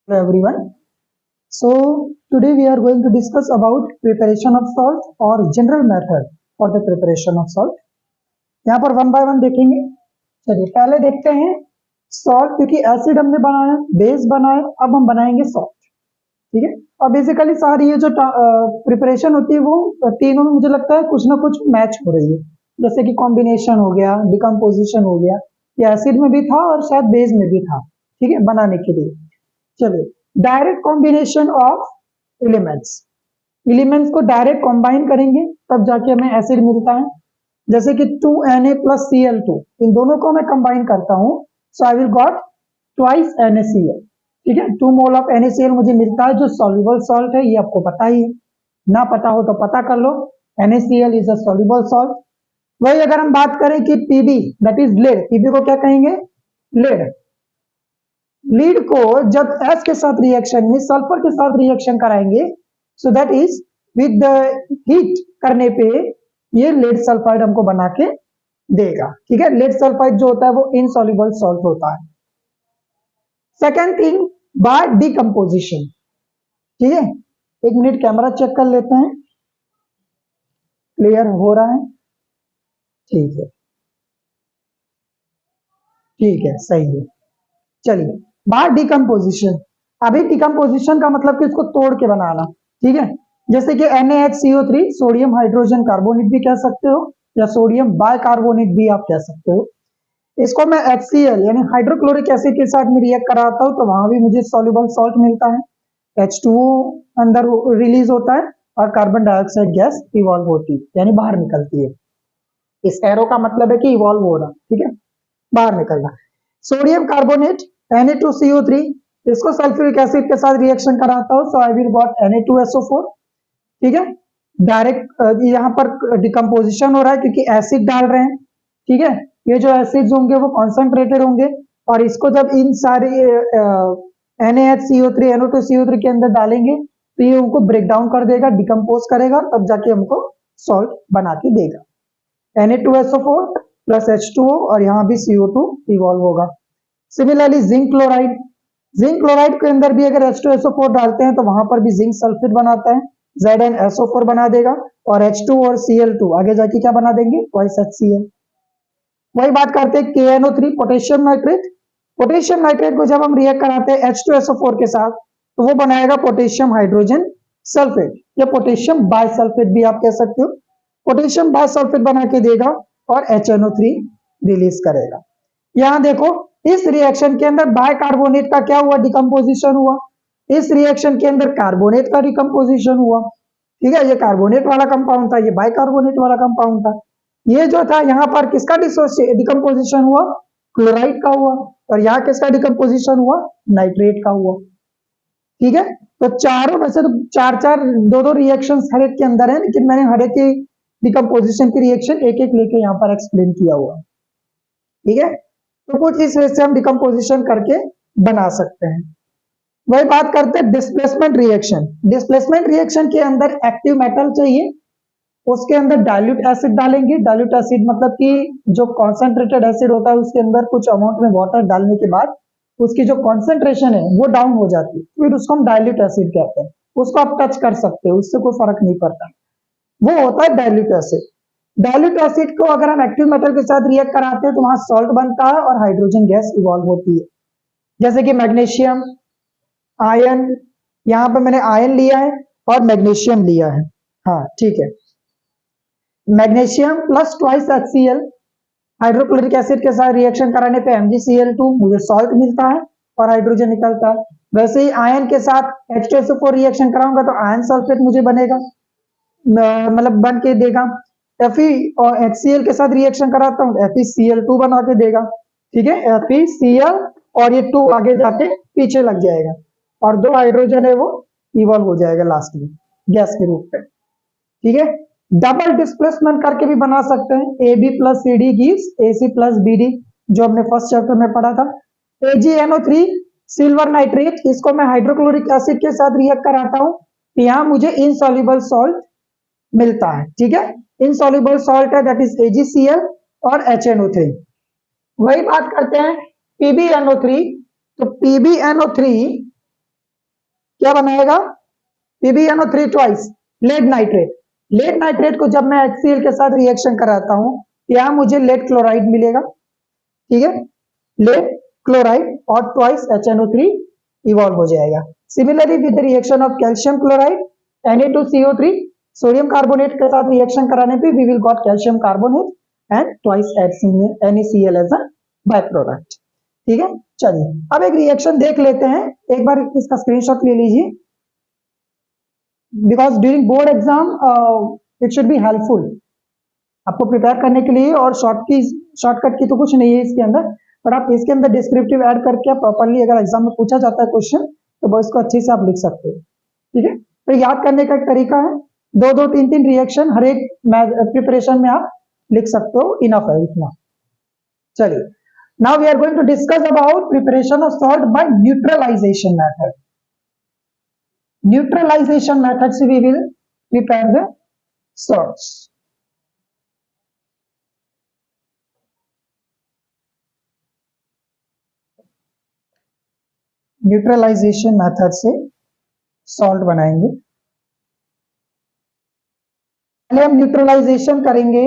Hello everyone. So today we are going to discuss about preparation of salt or general method for the preparation of salt. यहाँ पर one by one देखेंगे। चलिए पहले देखते हैं salt, क्योंकि acid हमने बनाया, बेस बनाया, अब हम बनाएंगे सॉल्ट। ठीक है। और बेसिकली सारी ये जो प्रिपरेशन होती है वो तीनों में मुझे लगता है कुछ ना कुछ मैच हो रही है। जैसे कि कॉम्बिनेशन हो गया, डिकम्पोजिशन हो गया, ये एसिड में भी था और शायद बेस में भी था। ठीक है, बनाने के लिए। चलिए, डायरेक्ट कॉम्बिनेशन ऑफ एलिमेंट्स को डायरेक्ट कंबाइन करेंगे तब जाके हमें एसिड मिलता है। जैसे कि 2Na plus Cl2, इन दोनों को मैं कंबाइन करता हूं, so I will got twice NaCl। ठीक है, 2 मोल ऑफ NaCl मुझे मिलता है, जो सॉल्युबल सॉल्ट है, ये आपको पता ही है। ना पता हो तो पता कर लो, NaCl is a soluble salt. वही अगर हम बात करें कि Pb that is lead, Pb को क्या कहेंगे? लेड। लीड को जब एस के साथ रिएक्शन में सल्फर के साथ रिएक्शन कराएंगे, so that is with the heat करने पे ये लेड सल्फाइड हमको बना के देगा। ठीक है, लेड सल्फाइड जो होता है वो इनसॉल्युबल सॉल्ट होता है। Second thing, by decomposition. ठीक है, एक मिनट कैमरा चेक कर लेते हैं, क्लियर हो रहा है? ठीक है, ठीक है, सही है। चलिए, बाय डिकम्पोजिशन। अभी डिकम्पोजिशन का मतलब कि इसको तोड़ के बनाना। ठीक है, जैसे कि NaHCO3 सोडियम हाइड्रोजन कार्बोनेट भी कह सकते हो, या सोडियम बाइकार्बोनेट भी आप कह सकते हो। इसको मैं HCl यानी हाइड्रोक्लोरिक एसिड के साथ में रिएक्ट कराता हूं, तो वहां भी मुझे सॉल्युबल सॉल्ट मिलता है। H2O अंदर रिलीज होता है और कार्बन डाइऑक्साइड गैस इवॉल्व होती है, यानी बाहर निकलती है। इस एरो का मतलब है कि इवॉल्व हो रहा। ठीक है, बाहर निकलना। सोडियम कार्बोनेट Na2CO3, इसको सल्फ्यूरिक एसिड के साथ रिएक्शन कराता हूं, so I will got Na2SO4। ठीक है, डायरेक्ट यहाँ पर डिकम्पोजिशन हो रहा है क्योंकि एसिड डाल रहे हैं। ठीक है, ये जो एसिड्स होंगे वो कॉन्सेंट्रेटेड होंगे, और इसको जब इन सारी NaHCO3 NO2CO3 के अंदर डालेंगे तो ये उनको ब्रेक डाउन कर देगा, डिकम्पोज करेगा, तब जाके हमको सॉल्ट बना के देगा। Na2SO4 प्लस H2O, और यहाँ भी CO2 इवॉल्व होगा। सिमिलरली जिंक क्लोराइड के अंदर भी अगर H2SO4 डालते हैं तो वहां पर भी जिंक सल्फेट बनाता है, ZnSO4 बना देगा, और H2 और Cl2 आगे जाके क्या बना देंगे? Twice HCl। वही बात करते हैं KNO3 पोटेशियम नाइट्रेट को जब हम रिएक्ट कराते हैं H2SO4 के साथ तो वो बनाएगा पोटेशियम हाइड्रोजन सल्फेट, या पोटेशियम बाइसल्फेट भी आप कह सकते हो। पोटेशियम बाइसल्फेट बना के देगा और HNO3 रिलीज करेगा। यहां देखो, इस रिएक्शन के अंदर बाइकार्बोनेट का क्या हुआ? डिकम्पोजिशन हुआ। इस रिएक्शन के अंदर कार्बोनेट का डिकम्पोजिशन हुआ। ठीक है, ये कार्बोनेट वाला कंपाउंड था, ये बाइकार्बोनेट वाला कंपाउंड था। ये जो था यहाँ पर किसका डिकम्पोजिशन हुआ? क्लोराइड का हुआ। और यहाँ किसका डिकम्पोजिशन हुआ? नाइट्रेट का हुआ। ठीक है, तो चारों में से तो चार चार दो दो रिएक्शन हर एक के अंदर है, लेकिन मैंने हर एक की डिकम्पोजिशन की रिएक्शन एक एक लेके यहाँ पर एक्सप्लेन किया हुआ। ठीक है, तो कुछ इस वजह से हम डिकम्पोजिशन करके बना सकते हैं। वही बात करते हैं डिस्प्लेसमेंट रिएक्शन के अंदर एक्टिव मेटल चाहिए, उसके अंदर डाइल्यूट एसिड डालेंगे। डाइल्यूट एसिड मतलब कि जो कॉन्सेंट्रेटेड एसिड होता है उसके अंदर कुछ अमाउंट में वाटर डालने के बाद उसकी जो कॉन्सेंट्रेशन है वो डाउन हो जाती है, फिर उसको हम डाइल्यूट एसिड कहते हैं। उसको आप टच कर सकते हो, उससे कोई फर्क नहीं पड़ता, वो होता है डाइल्यूट एसिड। डाइल्यूट एसिड को अगर हम एक्टिव मेटल के साथ रिएक्ट कराते हैं तो वहां सॉल्ट बनता है और हाइड्रोजन गैस इवॉल्व होती है। जैसे कि मैग्नीशियम, आयन, यहाँ पे मैंने आयन लिया है और मैग्नीशियम लिया है। हाँ ठीक है, magnesium plus twice HCl hydrochloric acid के साथ रिएक्शन कराने पे MgCl2 मुझे सॉल्ट मिलता है और हाइड्रोजन निकलता है। वैसे ही आयन के साथ H2SO4 रिएक्शन कराऊंगा तो आयन सल्फेट मुझे बनेगा, मतलब बन के देगा। Fe और HCl के साथ रिएक्शन कराता हूँ, FeCl2 बना के देगा। ठीक है, FeCl और ये 2 आगे जाके पीछे लग जाएगा, और 2 हाइड्रोजन है वो इवॉल्व हो जाएगा लास्ट में गैस के रूप में। ठीक है, डबल डिस्प्लेसमेंट करके भी बना सकते हैं। AB plus CD gives AC plus BD, जो हमने फर्स्ट चैप्टर में पढ़ा था। AgNO3 सिल्वर नाइट्रेट, इसको मैं हाइड्रोक्लोरिक एसिड के साथ रिएक्ट कराता हूं, यहाँ मुझे इनसॉल्युबल सॉल्ट मिलता है। ठीक है, इनसॉल्युबल सॉल्ट है, दैट इज AgCl और HNO3। वही बात करते हैं PbNO3, तो PbNO3 क्या बनाएगा, PbNO3 twice lead nitrate. Lead nitrate को जब मैं HCl के साथ रिएक्शन कराता हूं, यहां मुझे लेड क्लोराइड मिलेगा, ठीक है, लेड क्लोराइड और ट्वाइस HNO3 इवॉल्व हो जाएगा। Similarly with reaction of calcium chloride Na2CO3, sodium carbonate के साथ रिएक्शन कराने पे we will got calcium carbonate and twice NaCl as a by product, ठीक है। चलिए अब एक रिएक्शन देख लेते हैं, एक बार इसका स्क्रीनशॉट ले लीजिए, because during board exam it should be helpful आपको प्रिपेयर करने के लिए, और शॉर्टकट की तो कुछ नहीं है इसके अंदर, पर आप इसके अंदर डिस्क्रिप्टिव ऐड करके आप प्रॉपरली अगर एग्जाम में पूछा जाता है क्वेश्चन तो वो इसको अच्छे से आप लिख सकते हो, ठीक है। तो याद करने का एक तरीका है, दो दो तीन तीन रिएक्शन हर एक प्रिपरेशन में आप लिख सकते हो, इनफ है इतना। चलिए now we are going to discuss about preparation of salt by neutralization method. Neutralization method से we will prepare the salts. Neutralization method से सॉल्ट बनाएंगे। पहले हम न्यूट्रलाइजेशन करेंगे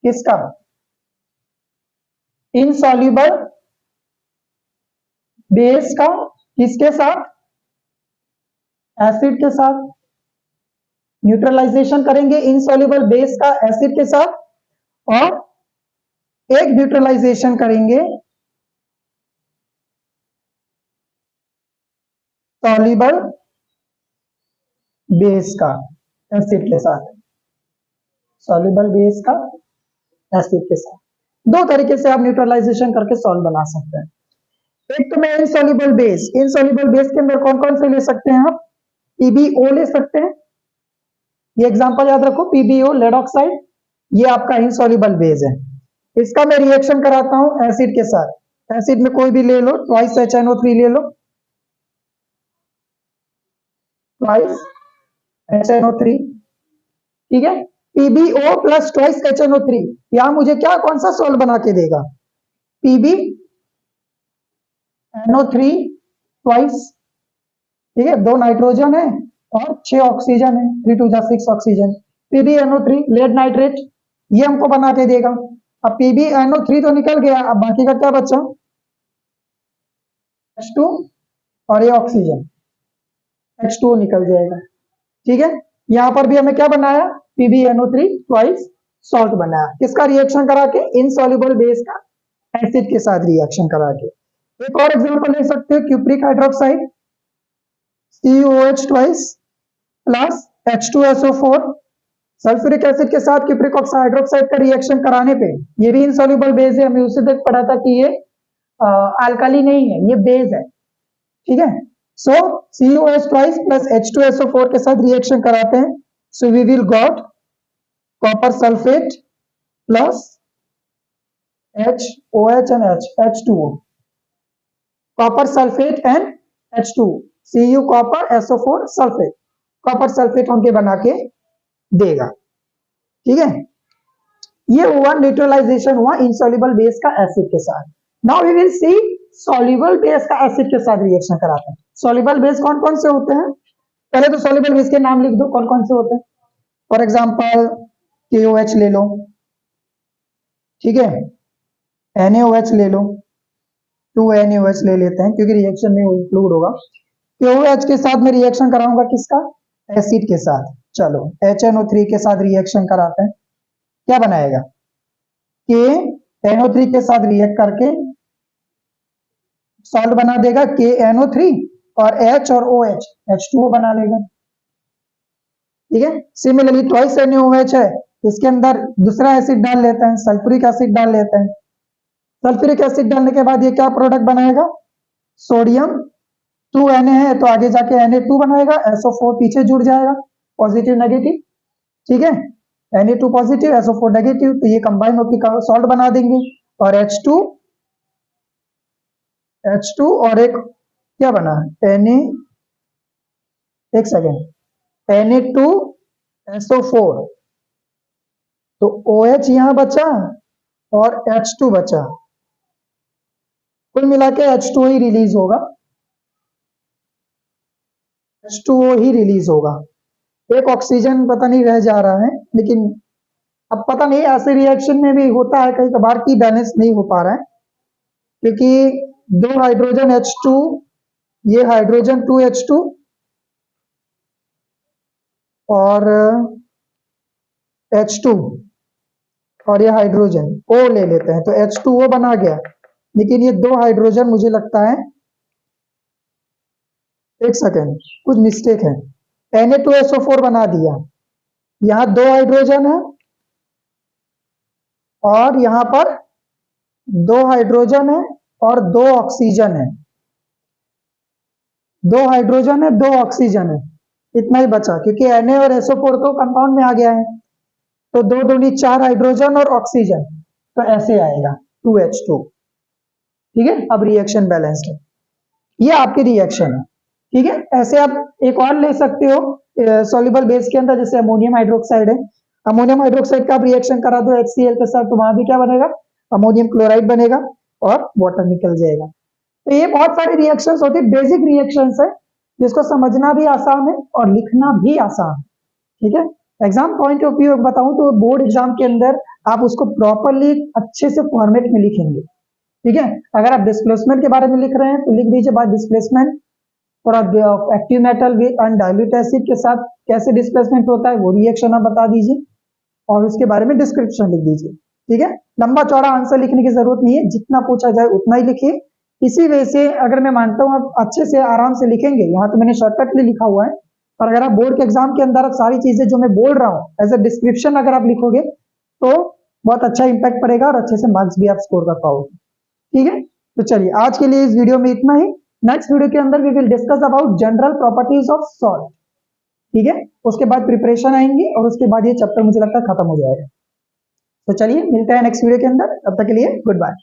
किसका, इनसॉल्युबल बेस का, किसके साथ, एसिड के साथ। न्यूट्रलाइजेशन करेंगे इनसॉल्युबल बेस का एसिड के साथ, और एक न्यूट्रलाइजेशन करेंगे सॉल्युबल बेस का एसिड के साथ, सॉल्युबल बेस का एसिड के साथ। दो तरीके से आप न्यूट्रलाइजेशन करके सॉल्ट बना सकते हैं। एक तो मैं इनसॉल्युबल बेस, इनसॉल्युबल बेस के अंदर कौन कौन से ले सकते हैं आप, PbO ले सकते हैं, ये एग्जांपल याद रखो, PbO लेड ऑक्साइड, ये आपका इनसॉल्युबल बेस है। इसका मैं रिएक्शन कराता हूं एसिड के साथ, एसिड में कोई भी ले लो, ट्वाइस HNO3 ले लो, ट्वाइस HNO3, ठीक है। PbO प्लस ट्वाइस HNO3 यहां मुझे क्या कौन सा सॉल्ट बना के देगा, PbNO3 ट्वाइस, ठीक है, 2 नाइट्रोजन है और 6 ऑक्सीजन है, 3 2 6 ऑक्सीजन, PbNO3 लेड नाइट्रेट, ये हमको बना के देगा। अब PbNO3 तो निकल गया, अब बाकी का क्या बचा, H2 और ये ऑक्सीजन, H2O निकल जाएगा, ठीक है। यहां पर भी हमें क्या बनाया, PbNO3 ट्वाइस सॉल्ट बनाया, किसका रिएक्शन करा के, इनसॉल्युबल बेस का एसिड के साथ रिएक्शन करा के। एक और एग्जांपल ले सकते हैं, cupric hydroxide COH twice plus H2SO4, sulphuric acid के साथ क्यूप्रिक हाइड्रोक्साइड का रिएक्शन कराने पे, ये भी इनसॉल्युबल बेस है, हमने उससे तक पढ़ा था कि ये अल्काली नहीं है, ये बेस है, ठीक है। सो COH ट्वाइस प्लस H2SO4 के साथ रिएक्शन कराते हैं, so we will got copper sulphate plus HOH and H2O, copper sulphate and H2, Cu copper SO4 sulphate, copper sulphate हमके बना के देगा, ठीक है। ये हुआ न्यूट्रलाइजेशन, हुआ इनसॉल्युबल बेस का एसिड के साथ। Now we will see soluble base का एसिड के साथ रिएक्शन कराते हैं। सॉल्युबल बेस कौन कौन से होते हैं, पहले तो सॉल्युबल बेस के नाम लिख दो कौन कौन से होते हैं। फॉर एग्जांपल KOH ले लो, ठीक है, NaOH ले लो, 2 NaOH ले लेते हैं क्योंकि रिएक्शन में इंक्लूड होगा। KOH के साथ मैं रिएक्शन कराऊंगा किसका, एसिड के साथ। चलो HNO3 के साथ रिएक्शन कराते हैं, क्या बनाएगा, KNO3 के साथ रिएक्ट करके सॉल्ट बना देगा KNO3, और H और OH H2O बना लेगा, ठीक है। सिमिलरली ट्वाइस NaOH है, इसके अंदर दूसरा एसिड डाल लेते हैं, सल्फ्यूरिक एसिड डाल लेते हैं, सल्फ्यूरिक एसिड डालने के बाद ये क्या प्रोडक्ट बनाएगा, सोडियम 2 Na है तो आगे जाके Na2 बनाएगा, SO4 पीछे जुड़ जाएगा, पॉजिटिव नेगेटिव, ठीक है, Na2 पॉजिटिव SO4 नेगेटिव, तो ये कंबाइन होकर सॉल्ट बना देंगे। और H2 और एक क्या बना, एक सेकेंड Na2SO4, तो OH यहां बचा और H2 बचा, कुल मिला के H2O ही रिलीज होगा, H2O ही रिलीज होगा। एक ऑक्सीजन पता नहीं रह जा रहा है, लेकिन अब पता नहीं ऐसे रिएक्शन में भी होता है कई कभार की बैलेंस नहीं हो पा रहा है, क्योंकि दो हाइड्रोजन H2, ये हाइड्रोजन 2H2 और H2 और ये हाइड्रोजन O ले लेते हैं तो H2O बना गया, लेकिन ये दो हाइड्रोजन मुझे लगता है, एक सेकेंड कुछ मिस्टेक है, Na2SO4 बना दिया। यहां दो हाइड्रोजन है और यहां पर दो हाइड्रोजन है और दो ऑक्सीजन है, दो हाइड्रोजन है दो ऑक्सीजन है, इतना ही बचा, क्योंकि Na और SO4 तो कंपाउंड में आ गया है, तो दो दूनी चार हाइड्रोजन और ऑक्सीजन, तो ऐसे आएगा 2H2। ठीक है, अब रिएक्शन बैलेंस्ड है, ये आपकी रिएक्शन है। ठीक है, ऐसे आप एक और ले सकते हो सॉल्युबल बेस के अंदर, जैसे अमोनियम हाइड्रोक्साइड है, अमोनियम हाइड्रोक्साइड का आप रिएक्शन करा दो HCl के साथ, तो वहां भी क्या बनेगा, अमोनियम क्लोराइड बनेगा और वाटर निकल जाएगा। तो ये बहुत सारे रिएक्शंस होते हैं, बेसिक रिएक्शंस है जिसको समझना भी आसान है और लिखना भी आसान है। ठीक है, एग्जाम पॉइंट ऑफ व्यू बताऊं तो बोर्ड एग्जाम के अंदर आप उसको प्रॉपरली अच्छे से फॉर्मेट में लिखेंगे। ठीक है, अगर आप डिस्प्लेसमेंट के बारे में लिख रहे हैं तो लिख दीजिए बाय डिस्प्लेसमेंट और active metal with undiluted acid के साथ कैसे डिस्प्लेसमेंट होता है वो रिएक्शन आप बता दीजिए और उसके बारे में डिस्क्रिप्शन लिख दीजिए। ठीक है, लंबा चौड़ा आंसर लिखने की जरूरत नहीं है, जितना पूछा जाए उतना ही लिखिए। इसी वजह से अगर मैं मानता हूं आप अच्छे से आराम से लिखेंगे, यहाँ तो मैंने शॉर्टकट में लिखा हुआ है, और अगर आप बोर्ड के एग्जाम के अंदर सारी चीजें जो मैं बोल रहा हूँ एज ए डिस्क्रिप्शन अगर आप लिखोगे तो बहुत अच्छा इंपैक्ट पड़ेगा और अच्छे से मार्क्स भी आप स्कोर कर पाओगे। ठीक है, तो चलिए आज के लिए इस वीडियो में इतना ही। नेक्स्ट वीडियो के अंदर we will discuss about general properties of salt. ठीक है, उसके बाद प्रिपरेशन आएंगी और उसके बाद ये चैप्टर मुझे लगता है खत्म हो जाएगा। तो चलिए मिलते हैं नेक्स्ट वीडियो के अंदर, तब तक के लिए गुड बाय।